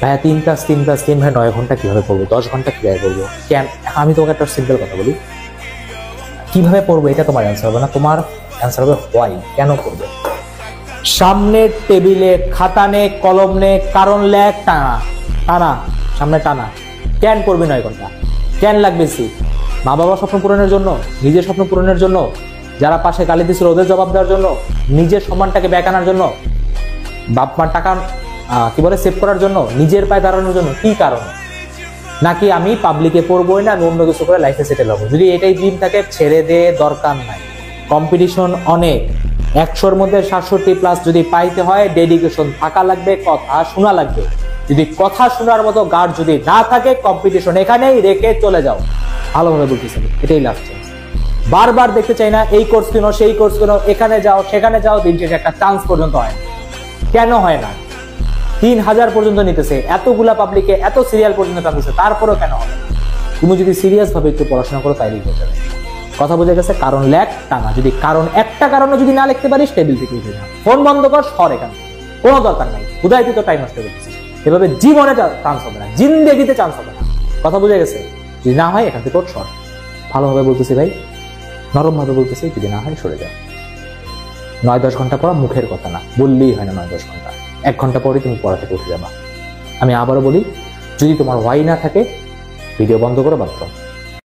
ভাইয়া 3+3+3 ভাই 9 ঘন্টা কিভাবে পড়বো, 10 ঘন্টা কিভাবে পড়বো, কেন? আমি তোমাকে একটা সিম্পল কথা বলি, কিভাবে পড়বো এটা তোমার অ্যান্সার হবে না, তোমার অ্যান্সার হবে হোয়াই, কেন করবে। সামনের টেবিলে খাতা নে, কলম নে, কারণ লেখ, টানা টানা, সামনে টানা। কেন করবি 9 ঘন্টা? কেন লাগবে সিট? মা বাবার স্বপ্ন পূরণের জন্য, নিজের স্বপ্ন পূরণের জন্য, যারা পাশে গালি দিছিল ওদের জবাব দেওয়ার জন্য, নিজের সম্মানটাকে ব্যাক আনার জন্য, বাপ মার টাকা কি বলে সেভ করার জন্য, নিজের পায়ে দাঁড়ানোর জন্য, কি কারণে? নাকি আমি পাবলিকে পড়বোই না, অন্য কিছু করে লাইফে সেটেল হবো? যদি এটাই ড্রিম থাকে ছেড়ে দে, দরকার নাই। কম্পিটিশন অনেক, 100-র মধ্যে 67+ যদি পাইতে হয় ডেডিকেশন থাকা লাগবে, কথা শোনা লাগবে। যদি কথা শোনার মতো গার্ড যদি না থাকে, কম্পিটিশন এখানেই রেখে চলে যাও। ভালোভাবে বলতেছেন, এটাই লাস্ট চান্স। বারবার দেখতে চাই না এই কোর্স কেন, সেই কোর্স কেন, এখানে যাও সেখানে যাও, দিন শেষে একটা চান্স পর্যন্ত হয় না। কেন হয় না? 3000 পর্যন্ত নিতেছে, এতগুলা পাবলিকে এত সিরিয়াল পর্যন্ত টানতেছে, তারপরেও কেন হবে? তুমি যদি সিরিয়াস ভাবে একটু পড়াশোনা করো তাইলেই হয়ে যাবে। কথা বুঝে গেছে? কারণ লেখ, টানা। যদি কারণ একটা কারণে যদি না লিখতে পারিস, টেবিল থেকে উঠে যা, ফোন বন্ধ কর, সর এখানে, কোনো দরকার নাই। খুদাই তুই তো টাইম নষ্ট করতেছিস, এভাবে জীবনে চান্স হবে না, জিন্দেগিতে চান্স হবে না। কথা বুঝে গেছে? যদি না হয় এখান থেকে সর। ভালোভাবে বলতেছি ভাই, নরম ভাবে বলতেছি, যদি না হয় সরে যা। 9-10 ঘন্টা পড়া মুখের কথা না, বললেই হয় না 9-10 ঘন্টা। 1 ঘন্টা পরে তুমি পড়া থেকে উঠে যাবা। আমি আবারও বলি, যদি তোমার ওয়াই না থাকে, ভিডিও বন্ধ করে বাদ দাও।